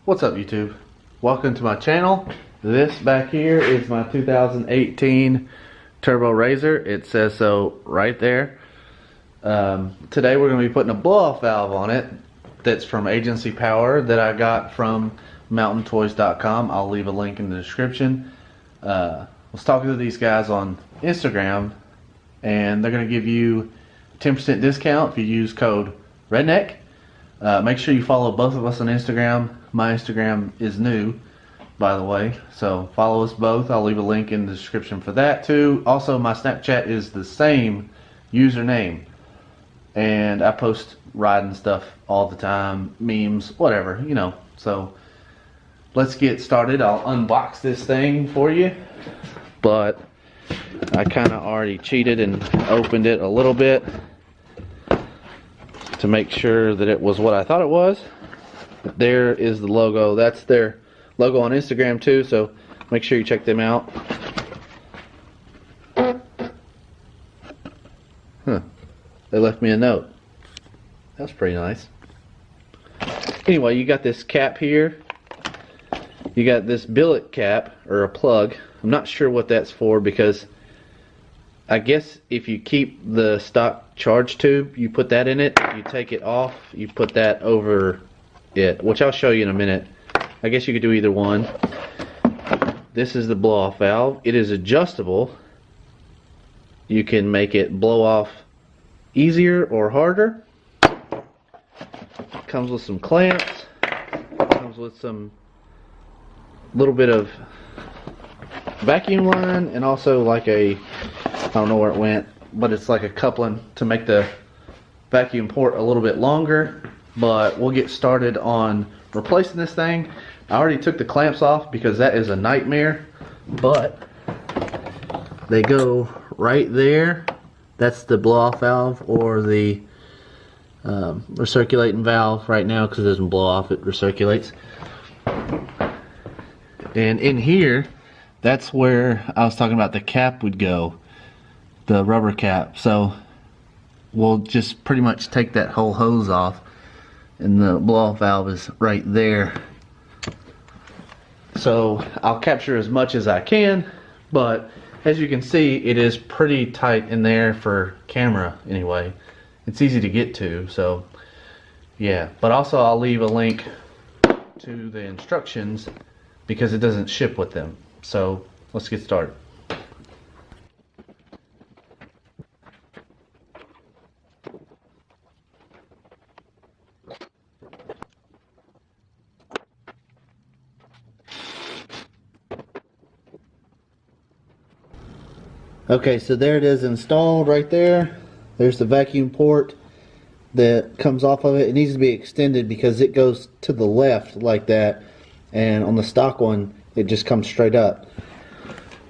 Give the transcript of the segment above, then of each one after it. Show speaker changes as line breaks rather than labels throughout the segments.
What's up, YouTube? Welcome to my channel. This back here is my 2018 Turbo Razor. It says so right there. Today we're going to be putting a blow-off valve on it that's from Agency Power that I got from mountaintoys.com. I'll leave a link in the description. I was talking to these guys on Instagram, and they're going to give you 10% discount if you use code Redneck. Make sure you follow both of us on Instagram. My Instagram is new, by the way, so follow us both. I'll leave a link in the description for that too. Also, my Snapchat is the same username, and I post riding stuff all the time, memes, whatever, you know. So let's get started. I'll unbox this thing for you, but I kind of already cheated and opened it a little bit to make sure that it was what I thought it was. There is the logo. That's their logo on Instagram too, so make sure you check them out. Huh. They left me a note. That's pretty nice. Anyway, you got this cap here. You got this billet cap, or a plug. I'm not sure what that's for, because I guess if you keep the stock charge tube, you put that in it. You take it off, you put that over it, which I'll show you in a minute. I guess you could do either one. This is the blow-off valve. It is adjustable. You can make it blow off easier or harder. Comes with some clamps. Comes with some little bit of vacuum line, and also like a, I don't know where it went, but it's like a coupling to make the vacuum port a little bit longer. But we'll get started on replacing this thing. I already took the clamps off because that is a nightmare, but they go right there. That's the blow-off valve, or the recirculating valve right now, because it doesn't blow off, it recirculates. And in here, that's where I was talking about the cap would go, the rubber cap. So we'll just pretty much take that whole hose off, and the blow-off valve is right there. So I'll capture as much as I can, but as you can see, it is pretty tight in there for camera anyway. It's easy to get to, so yeah. But also I'll leave a link to the instructions because it doesn't ship with them. So let's get started. Okay, so there it is installed right there. There's the vacuum port that comes off of it. It needs to be extended because it goes to the left like that, and on the stock one it just comes straight up.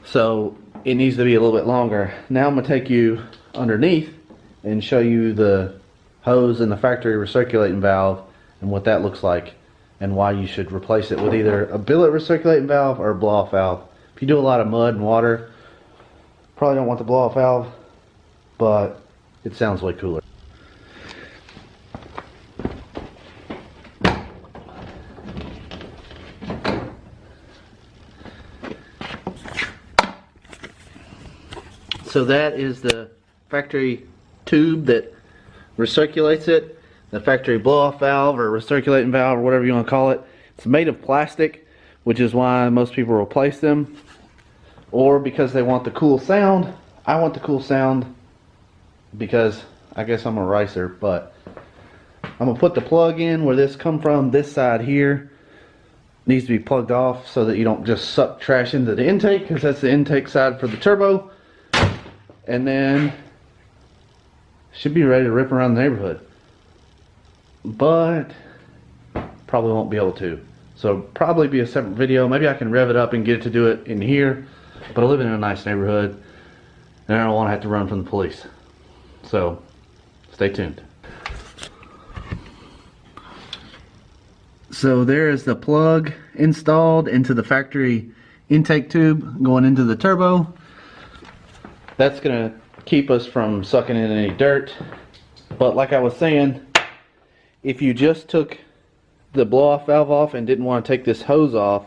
So it needs to be a little bit longer. Now I'm going to take you underneath and show you the hose and the factory recirculating valve and what that looks like, and why you should replace it with either a billet recirculating valve or a blow-off valve. If you do a lot of mud and water, probably don't want the blow-off valve, but it sounds way cooler. So that is the factory tube that recirculates it, the factory blow-off valve or recirculating valve or whatever you want to call it. It's made of plastic, which is why most people replace them, or because they want the cool sound. I want the cool sound because I guess I'm a racer, but I'm going to put the plug in where this come from. This side here needs to be plugged off so that you don't just suck trash into the intake, because that's the intake side for the turbo. And then should be ready to rip around the neighborhood, but probably won't be able to. So probably be a separate video. Maybe I can rev it up and get it to do it in here, but I live in a nice neighborhood and I don't want to have to run from the police. So stay tuned. So there is the plug installed into the factory intake tube going into the turbo. That's going to keep us from sucking in any dirt. But like I was saying, if you just took the blow-off valve off and didn't want to take this hose off,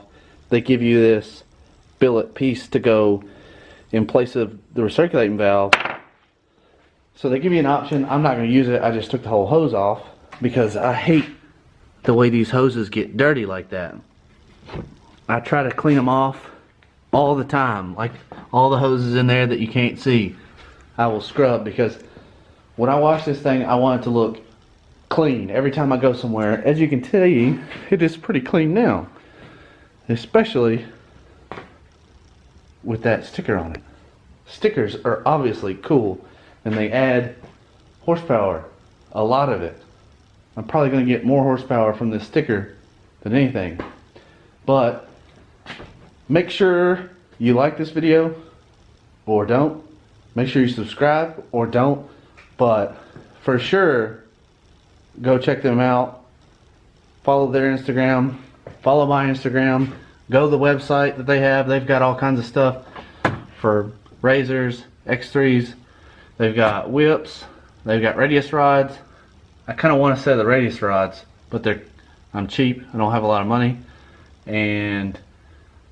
they give you this billet piece to go in place of the recirculating valve. So they give you an option. I'm not going to use it. I just took the whole hose off because I hate the way these hoses get dirty like that. I try to clean them off all the time, like all the hoses in there that you can't see. I will scrub, because when I wash this thing, I want it to look clean every time I go somewhere. As you can see, it is pretty clean now, especially with that sticker on it. Stickers are obviously cool, and they add horsepower, a lot of it. I'm probably going to get more horsepower from this sticker than anything. But make sure you like this video or don't. Make sure you subscribe or don't. But for sure, go check them out. Follow their Instagram. Follow my Instagram. Go to the website that they have. They've got all kinds of stuff for razors, X3s. They've got whips. They've got radius rods. I kind of want to say the radius rods, but I'm cheap. I don't have a lot of money. And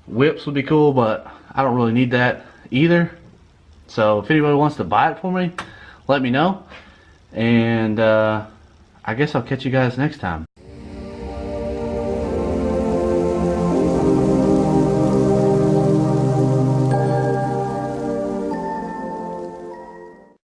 whips would be cool, but I don't really need that either. So if anybody wants to buy it for me, let me know. And I guess I'll catch you guys next time.